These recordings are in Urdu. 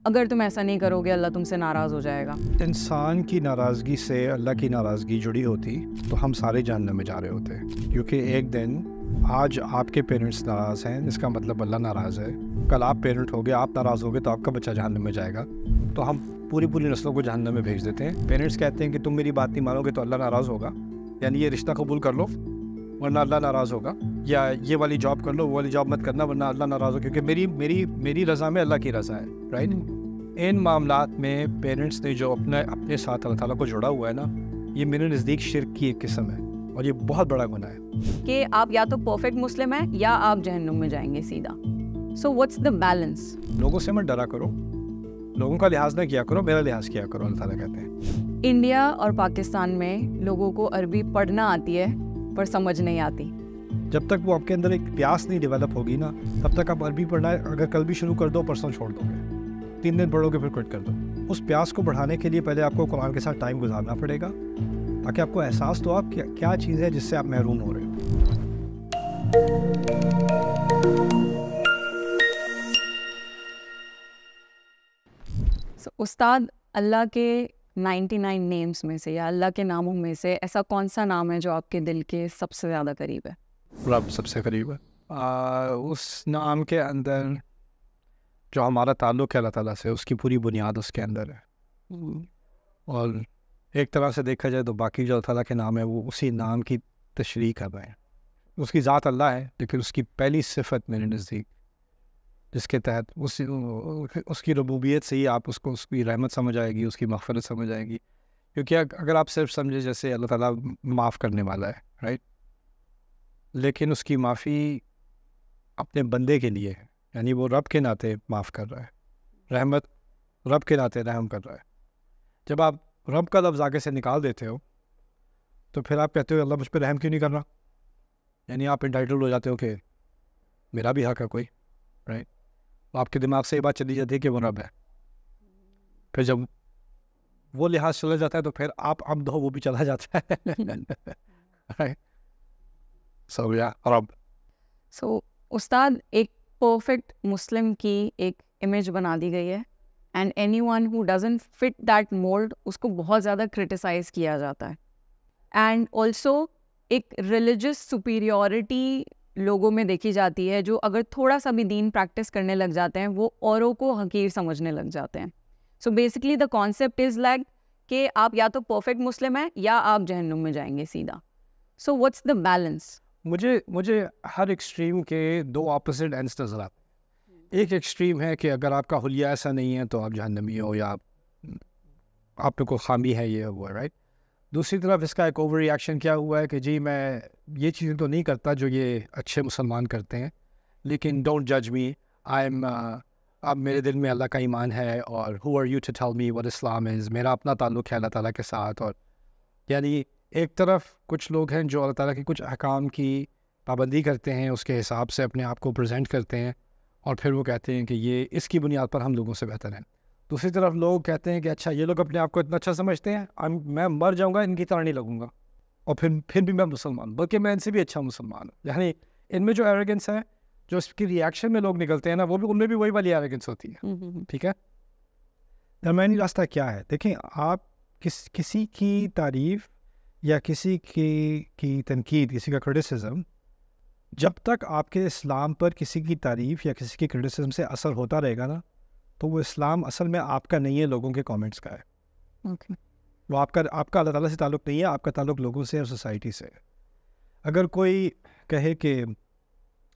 اگر تم ایسا نہیں کرو گے اللہ تم سے ناراض ہو جائے گا. انسان کی ناراضگی سے اللہ کی ناراضگی جڑی ہوتی تو ہم سارے جہنم میں جا رہے ہوتے، کیونکہ ایک دن آج آپ کے پیرنٹس ناراض ہیں، اس کا مطلب اللہ ناراض ہے. کل آپ پیرنٹ ہوگے، آپ ناراض ہوگے تو آپ کا بچہ جہنم میں جائے گا. تو ہم پوری نسلوں کو جہنم میں بھیج دیتے ہیں. پیرنٹس کہتے ہیں کہ تم میری بات نہیں مانو گے تو اللہ ناراض ہوگا، یعنی یہ رشتہ قبول کر لو ورنہ اللہ ناراض ہوگا، یا یہ والی جاب کر لو وہ والی جاب مت کرنا ورنہ اللہ ناراض ہوگا، کیونکہ میری رضا میں اللہ کی رضا ہے. رائٹ؟ ان معاملات میں پیرنٹس نے جو اپنے ساتھ اللہ تعالیٰ کو جوڑا ہوا ہے نا، یہ میرے نزدیک شرک کی ایک قسم ہے اور یہ بہت بڑا گناہ ہے کہ آپ یا تو پرفیکٹ مسلم ہیں یا آپ جہنم میں جائیں گے سیدھا. So what's the balance? لوگوں سے مت ڈرا کرو، لوگوں کا لحاظ نہ کیا کرو، میرا لحاظ کیا کرو، اللہ تعالیٰ کہتے ہیں. انڈیا اور پاکستان میں لوگوں کو عربی پڑھنا آتی ہے پر سمجھ نہیں آتی. جب تک وہ آپ کے اندر ایک پیاس نہیں ڈیولپ ہوگی نا، تب تک آپ عربی پڑھنا اگر کل بھی شروع کر دو پرسوں چھوڑ دو گے، 3 دن پڑھو گے پھر کوئٹ کر دو. اس پیاس کو بڑھانے کے لیے پہلے آپ کو قرآن کے ساتھ ٹائم گزارنا پڑے گا تاکہ آپ کو احساس تو آپ کیا چیز ہے جس سے آپ محروم ہو رہے ہو. استاد، اللہ کے 99 نیمز میں سے یا اللہ کے ناموں میں سے ایسا کون سا نام ہے جو آپ کے دل کے سب سے زیادہ قریب ہے؟ رب سب سے قریب ہے. اس نام کے اندر جو ہمارا تعلق ہے اللہ تعالیٰ سے، اس کی پوری بنیاد اس کے اندر ہے. اور ایک طرح سے دیکھا جائے تو باقی جو اللہ تعالیٰ کے نام ہے وہ اسی نام کی تشریح کر رہے ہیں. اس کی ذات اللہ ہے، لیکن اس کی پہلی صفت میرے نزدیک جس کے تحت اس کی ربوبیت سے ہی آپ اس کی رحمت سمجھ آئے گی، اس کی مغفرت سمجھ آئے گی. کیونکہ اگر آپ صرف سمجھے جیسے اللہ تعالیٰ معاف کرنے والا ہے، رائٹ، لیکن اس کی معافی اپنے بندے کے لیے ہے، یعنی وہ رب کے ناطے معاف کر رہا ہے، رحمت رب کے ناطے رحم کر رہا ہے. جب آپ رب کا لفظ آگے سے نکال دیتے ہو تو پھر آپ کہتے ہو اللہ مجھ پہ رحم کیوں نہیں کر رہا، یعنی آپ انٹائٹلڈ ہو جاتے ہو کہ میرا بھی حق ہے کوئی، رائٹ. آپ کے دماغ سے یہ بات چلی جاتی ہے کہ وہ رب ہے. پھر جب وہ لحاظ چلا جاتا ہے تو پھر آپ عبد ہو وہ بھی چلا جاتا ہے. رب. سو استاد، ایک پرفیکٹ مسلم کی ایک امیج بنا دی گئی ہے and any one who doesn't fit that mould اس کو بہت زیادہ کرٹیسائز کیا جاتا ہے. اینڈ آلسو ایک ریلیجس سپیریورٹی لوگوں میں دیکھی جاتی ہے، جو اگر تھوڑا سا بھی دین پریکٹس کرنے لگ جاتے ہیں وہ اوروں کو حقیر سمجھنے لگ جاتے ہیں. So basically the concept is like کہ آپ یا تو پرفیکٹ مسلم ہیں یا آپ جہنم میں جائیں گے سیدھا. So what's the balance? مجھے ہر ایکسٹریم کے 2 اپوزٹ اینڈس نظر آتے ہیں. ایک ایکسٹریم ہے کہ اگر آپ کا حلیہ ایسا نہیں ہے تو آپ جہنمی ہو یا آپ پہ کوئی خامی ہے، یہ ہوا، رائٹ. دوسری طرف اس کا ایک اوور ری ایکشن کیا ہوا ہے کہ جی میں یہ چیزیں تو نہیں کرتا جو یہ اچھے مسلمان کرتے ہیں، لیکن ڈونٹ جج می، اب میرے دل میں اللہ کا ایمان ہے، اور who are you to tell me what Islam is, میرا اپنا تعلق ہے اللہ تعالیٰ کے ساتھ. اور یعنی ایک طرف کچھ لوگ ہیں جو اللہ تعالیٰ کے کچھ احکام کی پابندی کرتے ہیں، اس کے حساب سے اپنے آپ کو پریزنٹ کرتے ہیں، اور پھر وہ کہتے ہیں کہ یہ اس کی بنیاد پر ہم لوگوں سے بہتر ہیں. دوسری طرف لوگ کہتے ہیں کہ اچھا یہ لوگ اپنے آپ کو اتنا اچھا سمجھتے ہیں، میں مر جاؤں گا ان کی طرح نہیں لگوں گا، اور پھر بھی میں مسلمان، بلکہ میں ان سے بھی اچھا مسلمان ہوں. یعنی ان میں جو ایروگنس ہے، جو اس کی ریئیکشن میں لوگ نکلتے ہیں نا، وہ بھی ان میں بھی وہی والی ایروگنس ہوتی ہے. ٹھیک ہے، درمیانی راستہ کیا ہے؟ دیکھیں، آپ کسی کی تعریف یا کسی کی تنقید، کسی کا کرٹیسزم، جب تک آپ کے اسلام پر کسی کی تعریف یا کسی کی کرٹیسزم سے اثر ہوتا رہے گا نا، تو وہ اسلام اصل میں آپ کا نہیں ہے، لوگوں کے کامنٹس کا ہے. وہ آپ کا اللہ تعالیٰ سے تعلق نہیں ہے، آپ کا تعلق لوگوں سے اور سوسائٹی سے. اگر کوئی کہے کہ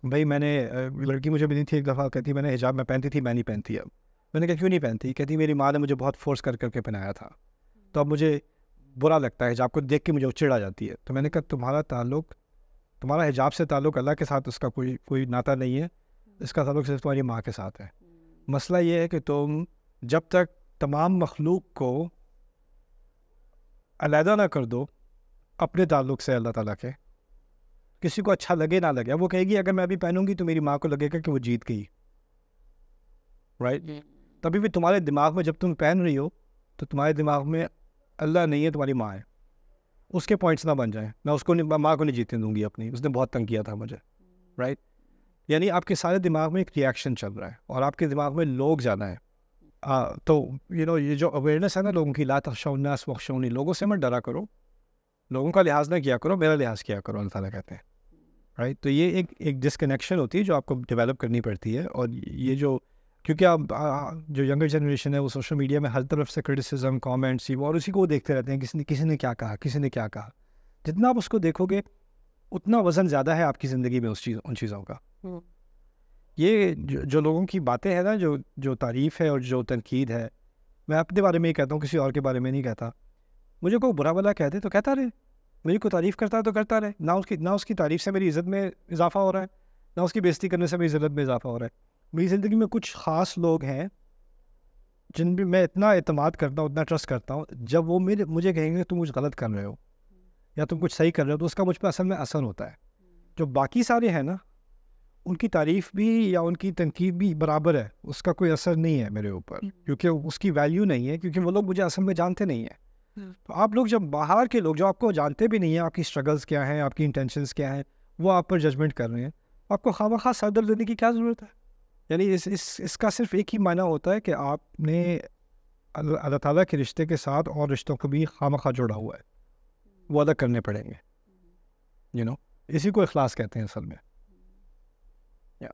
بھائی میں نے لڑکی مجھے ملی تھی ایک دفعہ، کہتی میں نے حجاب میں پہنتی تھی، میں نہیں پہنتی اب. میں نے کہا کیوں نہیں پہنتی؟ کہتی میری ماں نے مجھے بہت فورس کر کے پہنایا تھا، تو اب مجھے برا لگتا ہے حجاب کو دیکھ کے، مجھے چڑ آ جاتی ہے. تو میں نے کہا تمہارا حجاب سے تعلق اللہ کے ساتھ اس کا کوئی ناطہ نہیں ہے، اس کا تعلق صرف تمہاری ماں کے ساتھ ہے. مسئلہ یہ ہے کہ تم جب تک تمام مخلوق کو علیحدہ نہ کر دو اپنے تعلق سے اللہ تعالیٰ کے، کسی کو اچھا لگے نہ لگے، وہ کہے گی اگر میں ابھی پہنوں گی تو میری ماں کو لگے گا کہ وہ جیت گئی، رائٹ. تبھی بھی تمہارے دماغ میں جب تم پہن رہی ہو تو تمہارے دماغ میں اللہ نہیں ہے، تمہاری ماں ہے. اس کے پوائنٹس نہ بن جائیں. میں اس کو ماں کو نہیں جیتنے دوں گی اپنی، اس نے بہت تنگ کیا تھا مجھے، رائٹ. یعنی آپ کے سارے دماغ میں ایک ریئیکشن چل رہا ہے، اور آپ کے دماغ میں لوگ زیادہ ہیں. تو یہ جو اویئرنیس ہے نا لوگوں کی، لا تخشوا الناس واخشونی، لوگوں سے مت ڈرا کرو، لوگوں کا لحاظ نہ کیا کرو، میرا لحاظ کیا کرو، اللہ تعالیٰ کہتے ہیں، رائٹ. تو یہ ایک ڈسکنیکشن ہوتی ہے جو آپ کو ڈیولپ کرنی پڑتی ہے. اور یہ جو کیونکہ آپ جو ینگر جنریشن ہے وہ سوشل میڈیا میں ہر طرف سے کرٹیسزم، کامنٹس، اور اسی کو وہ دیکھتے رہتے ہیں، کسی نے کیا کہا، کسی نے کیا کہا. جتنا آپ اس کو دیکھو گے اتنا وزن زیادہ ہے آپ کی زندگی میں ان چیزوں کا. یہ جو لوگوں کی باتیں ہیں نا، جو تعریف ہے اور جو تنقید ہے، میں اپنے بارے میں ہی کہتا ہوں، کسی اور کے بارے میں نہیں کہتا. مجھے کوئی برا بلا کہہ دے تو کہتا رہے، میری کوئی تعریف کرتا ہے تو کرتا رہے، نہ اس کی تعریف سے میری عزت میں اضافہ ہو رہا ہے، نہ اس کی بےزتی کرنے سے میری عزت میں اضافہ ہو رہا ہے. میری زندگی میں کچھ خاص لوگ ہیں جن بھی میں اتنا اعتماد کرتا ہوں، اتنا ٹرسٹ کرتا ہوں، جب وہ مجھے کہیں گے تم کچھ غلط کر رہے ہو یا تم کچھ صحیح کر رہے ہو، تو اس کا مجھ پہ اصل میں اثر ہوتا ہے. جو باقی سارے ہیں نا، ان کی تعریف بھی یا ان کی تنقید بھی برابر ہے، اس کا کوئی اثر نہیں ہے میرے اوپر، کیونکہ اس کی ویلیو نہیں ہے، کیونکہ وہ لوگ مجھے اصل میں جانتے نہیں ہیں. تو آپ لوگ جب باہر کے لوگ جو آپ کو جانتے بھی نہیں ہیں، آپ کی اسٹرگلس کیا ہیں، آپ کی انٹینشنس کیا ہیں، وہ آپ پر ججمنٹ کر رہے ہیں، آپ کو خواہ سر درد دینے کی کیا ضرورت ہے؟ یعنی اس کا صرف ایک ہی معنی ہوتا ہے کہ آپ نے اللہ تعالیٰ کے رشتے کے ساتھ اور رشتوں کو بھی خواہ جوڑا ہوا ہے، وہ الگ کرنے پڑیں گے. اسی کو اخلاص کہتے ہیں اصل میں.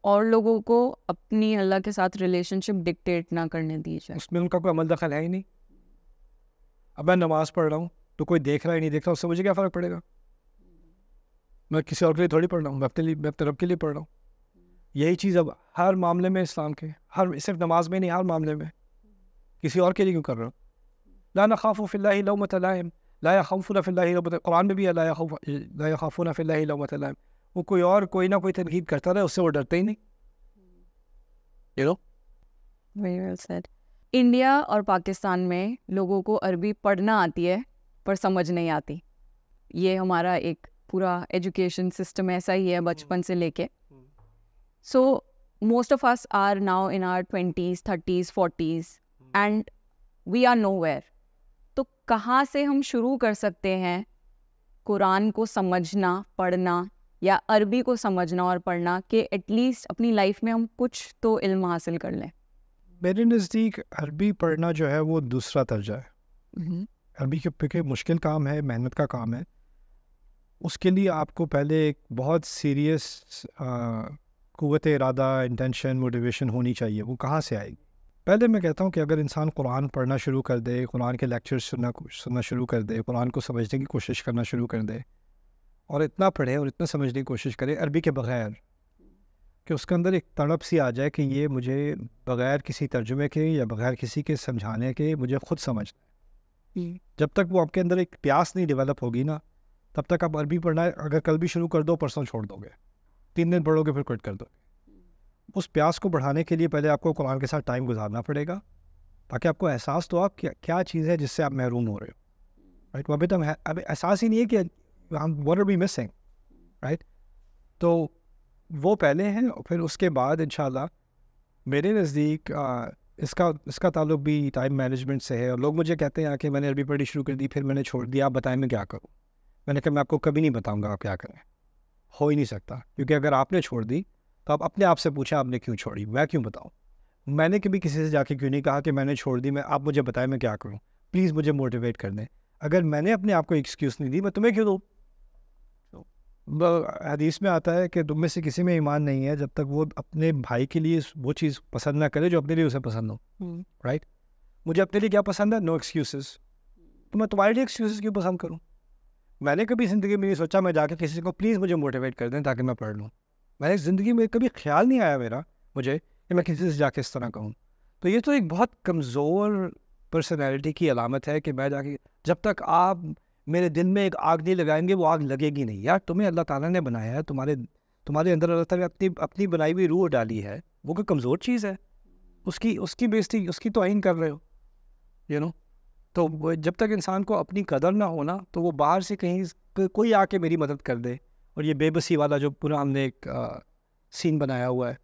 اور لوگوں کو اپنی اللہ کے ساتھ ریلیشن شپ ڈکٹیٹ نہ کرنے دی جائے، اس میں ان کا کوئی عمل دخل ہے ہی نہیں. اب میں نماز پڑھ رہا ہوں تو کوئی دیکھ رہا ہی نہیں دیکھ رہا، اس سے مجھے کیا فرق پڑے گا؟ میں کسی اور کے لیے تھوڑی پڑھ رہا ہوں، میں اپنے رب کے لیے پڑھ رہا ہوں. یہی چیز اب ہر معاملے میں اسلام کے، صرف نماز میں نہیں، ہر معاملے میں. کسی اور کے لیے کیوں کر رہا ہوں؟ لا نخاف فی اللہ لومۃ لائم، لا یخافون فی اللہ لومۃ، قرآن میں بھی ہے لا یخافون فی اللہ لومۃ لائم. وہ کوئی نہ کوئی تنقید کرتا رہے، اس سے وہ ڈرتے ہی نہیں. Very well said. انڈیا اور پاکستان میں لوگوں کو عربی پڑھنا آتی ہے پر سمجھ نہیں آتی. یہ ہمارا ایک پورا ایجوکیشن سسٹم ایسا ہی ہے بچپن سے لے کے. So most of us are now in our 20s, 30s, 40s and we are nowhere. تو کہاں سے ہم شروع کر سکتے ہیں قرآن کو سمجھنا، پڑھنا، یا عربی کو سمجھنا اور پڑھنا، کہ ایٹ لیسٹ اپنی لائف میں ہم کچھ تو علم حاصل کر لیں؟ میرے نزدیک عربی پڑھنا جو ہے وہ دوسرا درجہ ہے. عربی کے مشکل کام ہے، محنت کا کام ہے. اس کے لیے آپ کو پہلے ایک بہت سیریس قوت ارادہ، انٹینشن، موٹیویشن ہونی چاہیے. وہ کہاں سے آئے گی؟ پہلے میں کہتا ہوں کہ اگر انسان قرآن پڑھنا شروع کر دے، قرآن کے لیکچر سننا شروع کر دے، قرآن کو سمجھنے کی کوشش کرنا شروع کر دے، اور اتنا پڑھے اور اتنا سمجھنے کی کوشش کرے عربی کے بغیر، کہ اس کے اندر ایک تڑپ سی آ جائے کہ یہ مجھے بغیر کسی ترجمے کے یا بغیر کسی کے سمجھانے کے مجھے خود سمجھنا ہے. جب تک وہ آپ کے اندر ایک پیاس نہیں ڈیولپ ہوگی نا، تب تک آپ عربی پڑھنا اگر کل بھی شروع کر دو، پرسوں چھوڑ دو گے، 3 دن پڑھو گے پھر کوئٹ کر دو گے. اس پیاس کو بڑھانے کے لیے پہلے آپ کو قرآن کے ساتھ ٹائم گزارنا پڑے گا، تاکہ آپ کو احساس تو آپ کیا چیز ہے جس سے آپ محروم ہو رہے ہو. رائٹ. ابھی تو ابھی احساس ہی نہیں ہے کہ what are we missing, right. تو وہ پہلے ہیں، اور پھر اس کے بعد انشاءاللہ میرے نزدیک اس کا تعلق بھی ٹائم مینجمنٹ سے ہے. اور لوگ مجھے کہتے ہیں کہ میں نے عربی پڑھی شروع کر دی، پھر میں نے چھوڑ دیا، آپ بتائیں میں کیا کروں. میں نے کہا میں آپ کو کبھی نہیں بتاؤں گا آپ کیا کریں، ہو ہی نہیں سکتا. کیونکہ اگر آپ نے چھوڑ دی تو آپ اپنے آپ سے پوچھیں آپ نے کیوں چھوڑی، میں کیوں بتاؤں. میں نے کبھی کسی سے جا کے کیوں نہیں کہا کہ میں نے چھوڑ دی، آپ مجھے بتائیں میں کیا کروں، پلیز مجھے موٹیویٹ کر دیں. اگر میں نے اپنے آپ کو ایکسکیوز نہیں دی، میں تمہیں کیوں دوں. حدیث میں آتا ہے کہ تم میں سے کسی میں ایمان نہیں ہے جب تک وہ اپنے بھائی کے لیے وہ چیز پسند نہ کرے جو اپنے لیے اسے پسند ہو. رائٹ. مجھے اپنے لیے کیا پسند ہے؟ نو ایکسکیوزز. تو میں تمہارے لیے ایکسکیوزز کیوں پسند کروں؟ میں نے کبھی زندگی میں یہ سوچا میں جا کے کسی کو پلیز مجھے موٹیویٹ کر دیں تاکہ میں پڑھ لوں. میں نے زندگی میں کبھی خیال نہیں آیا میرا مجھے کہ میں کسی سے جا کے اس طرح کہوں. تو یہ تو ایک بہت کمزور پرسنالٹی کی علامت ہے کہ میں جا کے، جب تک آپ میرے دل میں ایک آگ نہیں لگائیں گے وہ آگ لگے گی نہیں. یار تمہیں اللہ تعالیٰ نے بنایا ہے، تمہارے اندر اللہ تعالیٰ نے اپنی بنائی ہوئی روح ڈالی ہے. وہ کوئی کمزور چیز ہے؟ اس کی بےزتی، اس کی توہین کر رہے ہو. تو جب تک انسان کو اپنی قدر نہ ہونا، تو وہ باہر سے کہیں کوئی آ کے میری مدد کر دے. اور یہ بے بسی والا جو پورا ہم نے ایک سین بنایا ہوا ہے،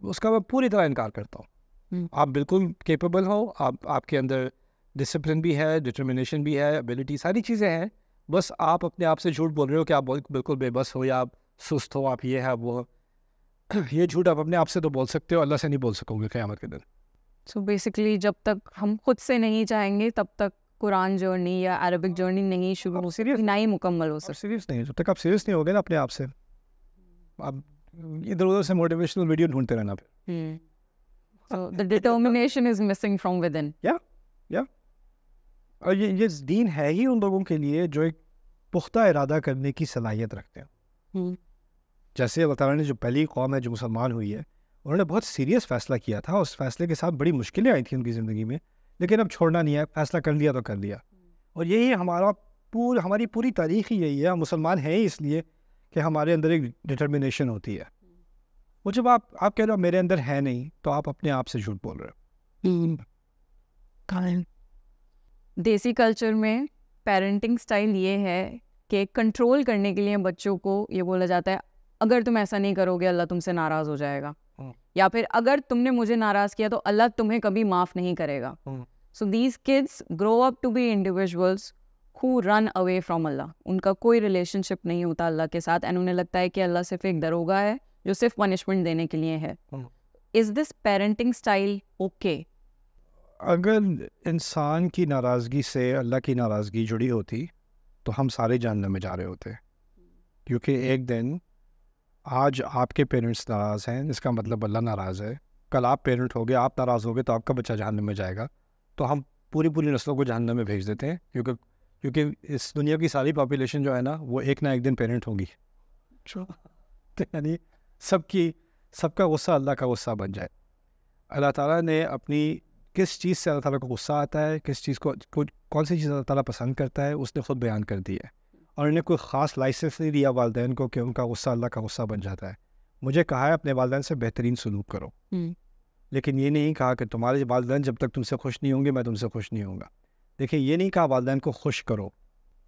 اس کا میں پوری طرح انکار کرتا ہوں. آپ بالکل کیپیبل ہو، آپ کے اندر ڈسپلن بھی ہے، ڈٹرمنیشن بھی ہے، ایبلٹی، ساری چیزیں ہیں. بس آپ اپنے آپ سے جھوٹ بول رہے ہو کہ آپ بالکل بے بس ہو، یا آپ سست ہو، آپ یہ ہے وہ. یہ جھوٹ آپ اپنے آپ سے تو بول سکتے ہو، اللہ سے نہیں بول سکو گے قیامت کے دن. سو بیسکلی جب تک ہم خود سے نہیں چاہیں گے تب تک قرآن جرنی یا عربک جرنی نہیں شروع ہو سکتی، نہ ہی مکمل ہو سکتی. سیریس نہیں، جب تک آپ سیریس نہیں ہوگے نا اپنے آپ سے، آپ ادھر ادھر سے موٹیویشنل ویڈیو ڈھونڈتے رہنا پھر. So the determination is missing from within. اور یہ دین ہے ہی ان لوگوں کے لیے جو ایک پختہ ارادہ کرنے کی صلاحیت رکھتے ہیں. جیسے اللہ تعالیٰ نے جو پہلی قوم ہے جو مسلمان ہوئی ہے، انہوں نے بہت سیریس فیصلہ کیا تھا، اس فیصلے کے ساتھ بڑی مشکلیں آئی تھیں ان کی زندگی میں، لیکن اب چھوڑنا نہیں ہے، فیصلہ کر لیا تو کر لیا. اور یہی ہماری پوری تاریخ ہی یہی ہے. ہم مسلمان ہیں ہی اس لیے کہ ہمارے اندر ایک ڈٹرمنیشن ہوتی ہے. وہ جب آپ کہہ رہے ہو میرے اندر ہے نہیں، تو آپ اپنے آپ سے جھوٹ بول رہے ہو. دیسی کلچر میں پیرنٹنگ سٹائل یہ ہے کہ کنٹرول کرنے کے لیے بچوں کو یہ بولا جاتا ہے اگر تم ایسا نہیں کرو گے اللہ تم سے ناراض ہو جائے گا، یا پھر اگر تم نے مجھے ناراض کیا تو اللہ تمہیں کبھی معاف نہیں کرے گا. So these kids grow up to be individuals who run away from Allah. ان کا کوئی ریلیشن شپ نہیں ہوتا اللہ کے ساتھ، اینڈ انہیں لگتا ہے کہ اللہ صرف ایک دروگا ہے جو صرف پنشمنٹ دینے کے لیے ہے. از دس پیرنٹنگ اسٹائل اوکے؟ اگر انسان کی ناراضگی سے اللہ کی ناراضگی جڑی ہوتی تو ہم سارے جہنم میں جا رہے ہوتے، کیونکہ ایک دن آج آپ کے پیرنٹس ناراض ہیں، اس کا مطلب اللہ ناراض ہے. کل آپ پیرنٹ ہوگے، آپ ناراض ہوگے تو آپ کا بچہ جہنم میں جائے گا. تو ہم پوری نسلوں کو جہنم میں بھیج دیتے ہیں، کیونکہ اس دنیا کی ساری پاپولیشن جو ہے نا وہ ایک نہ ایک دن پیرنٹ ہوگی. یعنی سب کا غصہ اللہ کا غصہ بن جائے. اللہ تعالیٰ نے اپنی کس چیز سے اللہ تعالیٰ کو غصہ آتا ہے، کس چیز کو کون سی چیز اللہ تعالیٰ پسند کرتا ہے، اس نے خود بیان کر دی ہے. اور انہیں کوئی خاص لائسنس نہیں دیا والدین کو کہ ان کا غصہ اللہ کا غصہ بن جاتا ہے. مجھے کہا ہے اپنے والدین سے بہترین سلوک کرو، لیکن یہ نہیں کہا کہ تمہارے والدین جب تک تم سے خوش نہیں ہوں گے میں تم سے خوش نہیں ہوں گا. دیکھیں، یہ نہیں کہا والدین کو خوش کرو،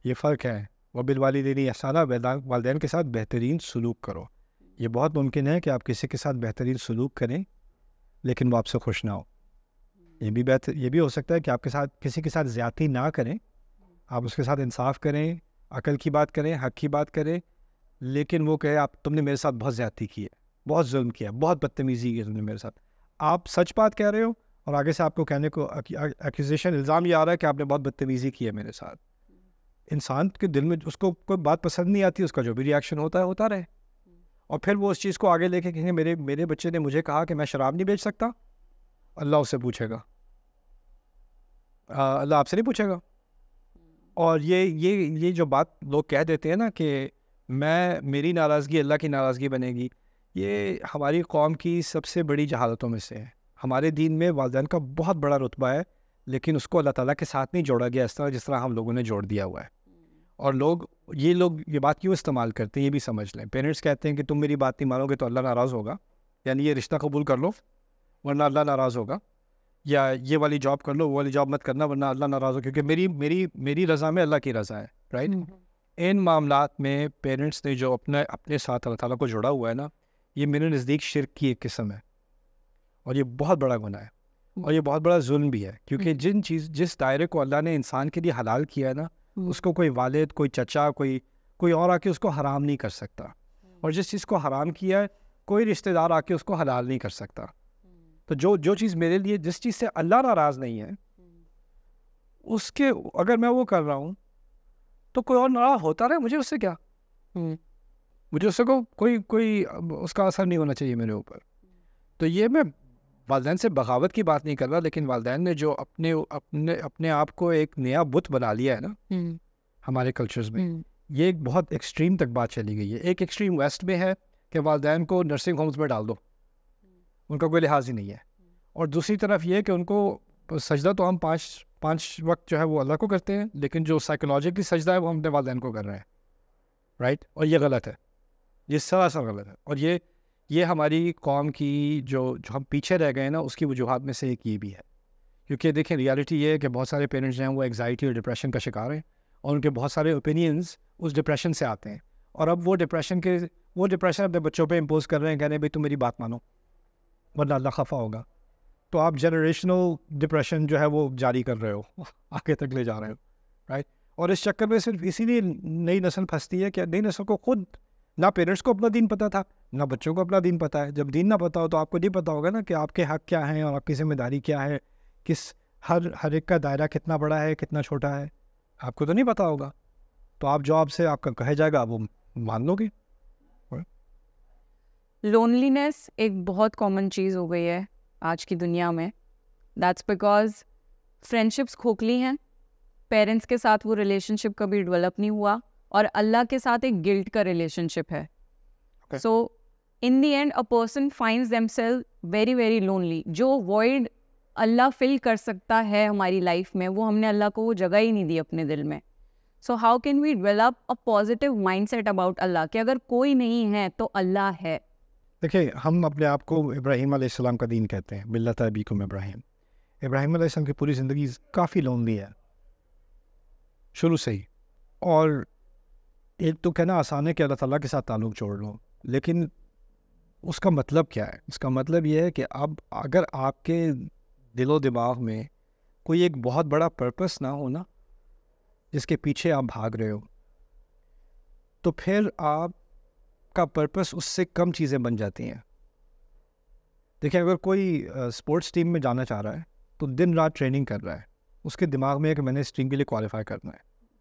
یہ فرق ہے. وبالوالدین احسانا، والدین کے ساتھ بہترین سلوک کرو. یہ بہت ممکن ہے کہ آپ کسی کے ساتھ بہترین سلوک کریں لیکن وہ آپ سے خوش نہ ہو. یہ بھی ہو سکتا ہے کہ آپ کے ساتھ کسی کے ساتھ زیادتی نہ کریں، آپ اس کے ساتھ انصاف کریں، عقل کی بات کریں، حق کی بات کریں، لیکن وہ کہے تم نے میرے ساتھ بہت زیادتی کی ہے، بہت ظلم کیا، بہت بدتمیزی کی تم نے میرے ساتھ. آپ سچ بات کہہ رہے ہو اور آگے سے آپ کو کہنے کو ایکوزیشن، الزام یہ آ رہا ہے کہ آپ نے بہت بدتمیزی کی ہے میرے ساتھ. انسان کے دل میں اس کو کوئی بات پسند نہیں آتی، اس کا جو بھی ریاکشن ہوتا رہے. اور پھر وہ اس چیز کو آگے لے کے کہیں میرے بچے نے مجھے کہا کہ میں شراب نہیں بیچ سکتا، اللہ اس سے پوچھے گا، اللہ آپ سے نہیں پوچھے گا. اور یہ جو بات لوگ کہہ دیتے ہیں نا کہ میری ناراضگی اللہ کی ناراضگی بنے گی، یہ ہماری قوم کی سب سے بڑی جہالتوں میں سے ہے. ہمارے دین میں والدین کا بہت بڑا رتبہ ہے، لیکن اس کو اللہ تعالیٰ کے ساتھ نہیں جوڑا گیا جس طرح ہم لوگوں نے جوڑ دیا ہوا ہے. اور لوگ یہ بات کیوں استعمال کرتے ہیں یہ بھی سمجھ لیں. پیرنٹس کہتے ہیں کہ تم میری بات نہیں مانو گے تو اللہ ناراض ہوگا، یعنی یہ رشتہ قبول کر لو ورنہ اللہ ناراض ہوگا، یا یہ والی جاب کر لو وہ والی جاب مت کرنا ورنہ اللہ ناراض ہوگا، کیونکہ میری رضا میں اللہ کی رضا ہے. رائٹ؟ ان معاملات میں پیرنٹس نے جو اپنے ساتھ اللہ تعالیٰ کو جوڑا ہوا ہے نا، یہ میرے نزدیک شرک کی ایک قسم ہے، اور یہ بہت بڑا گناہ ہے اور یہ بہت بڑا ظلم بھی ہے. کیونکہ جس دائرے کو اللہ نے انسان کے لیے حلال کیا ہے نا، اس کو کوئی والد، کوئی چچا، کوئی اور آ کے اس کو حرام نہیں کر سکتا. اور جس چیز کو حرام کیا ہے کوئی رشتہ دار آ کے اس کو حلال نہیں کر سکتا. تو جو چیز میرے لیے، جس چیز سے اللہ ناراض نہیں ہے، اس کے اگر میں وہ کر رہا ہوں تو کوئی اور ناراض ہوتا رہے، مجھے اس سے کیا، مجھے اس سے کوئی اس کا اثر نہیں ہونا چاہیے میرے اوپر. تو یہ میں والدین سے بغاوت کی بات نہیں کر رہا، لیکن والدین نے جو اپنے آپ کو ایک نیا بت بنا لیا ہے نا ہمارے کلچرز میں، یہ ایک بہت ایکسٹریم تک بات چلی گئی ہے. ایک ایکسٹریم ویسٹ میں ہے کہ والدین کو نرسنگ ہومز میں ڈال دو، ان کا کوئی لحاظ ہی نہیں ہے. اور دوسری طرف یہ کہ ان کو سجدہ تو ہم پانچ وقت جو ہے وہ اللہ کو کرتے ہیں، لیکن جو سائیکولوجیکلی سجدہ ہے وہ ہم اپنے والدین کو کر رہے ہیں. رائٹ؟ اور یہ غلط ہے، یہ سراسر غلط ہے. اور یہ ہماری قوم کی جو ہم پیچھے رہ گئے ہیں نا، اس کی وجوہات میں سے ایک یہ بھی ہے. کیونکہ دیکھیں، ریالٹی یہ ہے کہ بہت سارے پیرنٹس جو ہیں وہ ایگزائٹی اور ڈپریشن کا شکار ہیں، اور ان کے بہت سارے اوپینینز اس ڈپریشن سے آتے ہیں. اور اب وہ ڈپریشن اپنے بچوں پہ امپوز کر رہے ہیں، کہہ رہے ہیں بھائی تم میری بات مانو ورنہ اللہ خفا ہوگا. تو آپ جنریشنل ڈپریشن جو ہے وہ جاری کر رہے ہو، آگے تک لے جا رہے ہو. رائٹ؟ اور اس چکر میں صرف اسی لیے نئی نسل پھنستی ہے کہ نئی نسل کو خود نہ پیرنٹس کو اپنا دین پتہ تھا, نہ بچوں کو اپنا دین پتہ ہے. جب دین نہ پتہ ہو تو آپ کو نہیں پتہ ہوگا نا کہ آپ کے حق کیا ہیں اور آپ کی ذمہ داری کیا ہے, ہر ایک کا دائرہ کتنا بڑا ہے کتنا چھوٹا ہے, آپ کو تو نہیں پتہ ہوگا. تو آپ جو آپ سے آپ کا کہا جائے گا وہ مان لو گے. لونلینس ایک بہت کامن چیز ہو گئی ہے آج کی دنیا میں. دیٹس بیکاز فرینڈشپس کھوکھلی ہیں, پیرنٹس کے ساتھ وہ ریلیشن شپ کبھی ڈیولپ نہیں ہوا, اور اللہ کے ساتھ ایک گلٹ کا ریلیشن شپ ہے. So in the end a person finds them self very very lonely. جو وائڈ اللہ فل کر سکتا ہے ہماری لائف میں, وہ ہم نے اللہ کو وہ جگہ ہی نہیں دی اپنے دل میں. So how can we develop a positive mindset about Allah, کہ اگر کوئی نہیں ہے تو اللہ ہے. دیکھیے, ہم اپنے آپ کو ابراہیم علیہ السلام کا دین کہتے ہیں, ملت ابیکم ابراہیم. ابراہیم علیہ السلام کی پوری زندگی کافی لونلی ہے شروع سے ہی. اور ایک تو کہنا آسان ہے کہ اللہ تعالیٰ کے ساتھ تعلق جوڑ لو, لیکن اس کا مطلب کیا ہے؟ اس کا مطلب یہ ہے کہ اب اگر آپ کے دل و دماغ میں کوئی ایک بہت بڑا پرپس نہ ہو نا, جس کے پیچھے آپ بھاگ رہے ہو, تو پھر آپ کا پرپس اس سے کم چیزیں بن جاتی ہیں. دیکھیں, اگر کوئی اسپورٹس ٹیم میں جانا چاہ رہا ہے تو دن رات ٹریننگ کر رہا ہے, اس کے دماغ میں ہے کہ میں نے اس ٹیم کے لیے کوالیفائی کرنا ہے,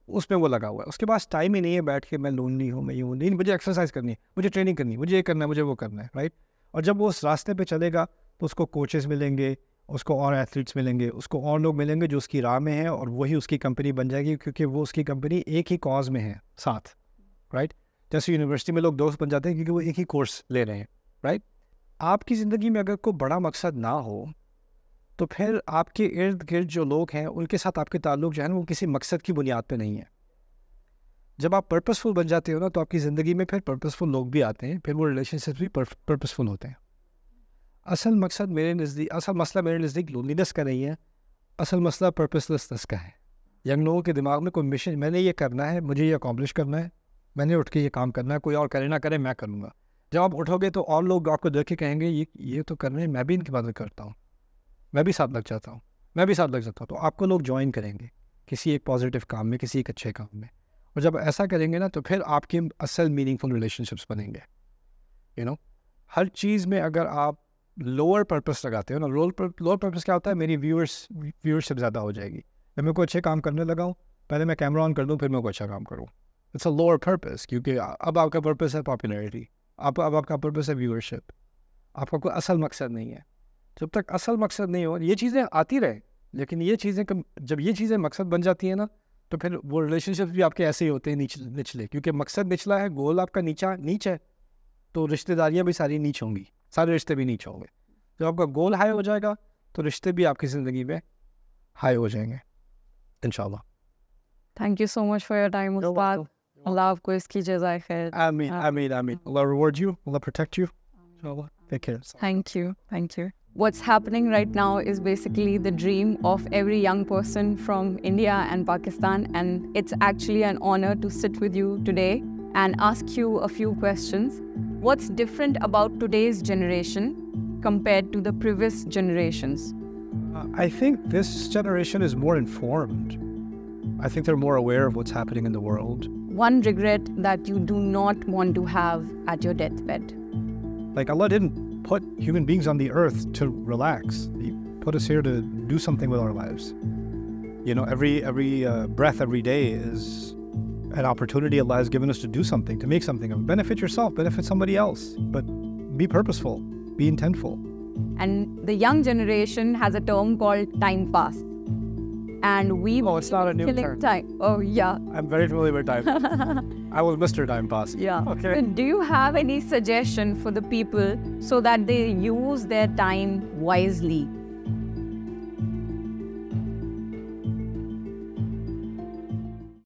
اس میں وہ لگا ہوا ہے. اس کے پاس ٹائم ہی نہیں ہے بیٹھ کے میں لونلی ہوں, میں یہ ہوں نہیں, مجھے ایکسرسائز کرنی ہے, مجھے ٹریننگ کرنی ہے, مجھے یہ کرنا ہے, مجھے وہ کرنا ہے, رائٹ. اور جب وہ اس راستے پہ چلے گا تو اس کو کوچز ملیں گے, اس کو اور ایتھلیٹس ملیں گے, اس کو اور لوگ ملیں گے جو اس کی راہ میں ہیں, اور وہی اس کی کمپنی بن جائے گی, کیونکہ وہ اس کی کمپنی ایک ہی کاز میں ہے ساتھ, رائٹ. جیسے یونیورسٹی میں لوگ دوست بن جاتے ہیں کیونکہ وہ ایک ہی کورس لے رہے ہیں, رائٹ. آپ کی زندگی میں اگر کوئی بڑا مقصد نہ ہو تو پھر آپ کے ارد گرد جو لوگ ہیں ان کے ساتھ آپ کے تعلق جو ہے نا وہ کسی مقصد کی بنیاد پہ نہیں ہے. جب آپ پرپسفل بن جاتے ہو نا تو آپ کی زندگی میں پھر پرپسفل لوگ بھی آتے ہیں, پھر وہ ریلیشن شپس بھی پرپسفل ہوتے ہیں. اصل مقصد میرے نزدیک, اصل مسئلہ میرے نزدیک لونلینس کا نہیں ہے, اصل مسئلہ پرپس لیسنس کا ہے. ینگ لوگوں کے دماغ میں کوئی مشن, میں نے یہ کرنا ہے, مجھے یہ اکامپلش کرنا ہے, میں نے اٹھ کے یہ کام کرنا ہے, کوئی اور کرے نہ کرے میں کروں گا. جب آپ اٹھو گے تو اور لوگ آپ کو دیکھ کے کہیں گے یہ تو کر رہے ہیں, میں بھی ان کی مدد کرتا ہوں, میں بھی ساتھ لگ جاتا ہوں, میں بھی ساتھ لگ سکتا ہوں. تو آپ کو لوگ جوائن کریں گے کسی ایک پازیٹیو کام میں, کسی ایک اچھے کام میں. اور جب ایسا کریں گے نا تو پھر آپ کی اصل میننگ فل ریلیشن شپس بنیں گے. ہر چیز میں اگر آپ لوور پرپس لگاتے ہو نا, لوور پرپس کیا ہوتا ہے, میری ویورشپ زیادہ ہو جائے گی. جب میں کوئی اچھے کام کرنے لگا ہوں, پہلے میں کیمرہ آن کر دوں, پھر میں کوئی اچھا کام کروں. اٹس اے لوور پرپس, کیونکہ اب آپ کا پرپس ہے پاپولیرٹی, اب آپ کا پرپس ہے ویورشپ, آپ کا کوئی اصل مقصد نہیں ہے. جب تک اصل مقصد نہیں ہو, یہ چیزیں آتی رہے, لیکن یہ چیزیں جب یہ چیزیں مقصد بن جاتی ہیں نا تو پھر وہ ریلیشن شپس بھی آپ کے ایسے ہی ہوتے ہیں نچلے, کیونکہ مقصد نچلا ہے, گول آپ کا نیچ ہے, تو رشتہ داریاں بھی ساری نیچ ہوں گی, سارے رشتے بھی نیچ ہوں گے. جب آپ کا گول ہائی ہو جائے گا تو رشتے بھی آپ کی زندگی میں ہائی ہو جائیں گے انشاءاللہ. Thank you so much for your time استاد. اللہ آپ کو اس کی جزائے خیر. آمین آمین آمین. Allah reward you, Allah protect you انشاءاللہ. Take care. Thank you. Thank you. What's happening right now is basically the dream of every young person from India and Pakistan, and it's actually an honor to sit with you today and ask you a few questions. What's different about today's generation compared to the previous generations? I think this generation is more informed. I think they're more aware of what's happening in the world. One regret that you do not want to have at your deathbed? Like, Allah didn't put human beings on the earth to relax. He put us here to do something with our lives. Every breath, every day is an opportunity Allah has given us to do something, to make something of. Benefit yourself, benefit somebody else, but be purposeful, be intentful. And the young generation has a term called time pass. And it's not a new term. Time. Oh, yeah. I'm very familiar with time pass. I was Mr. Time Pass. Yeah. Okay. Do you have any suggestion for the people so that they use their time wisely?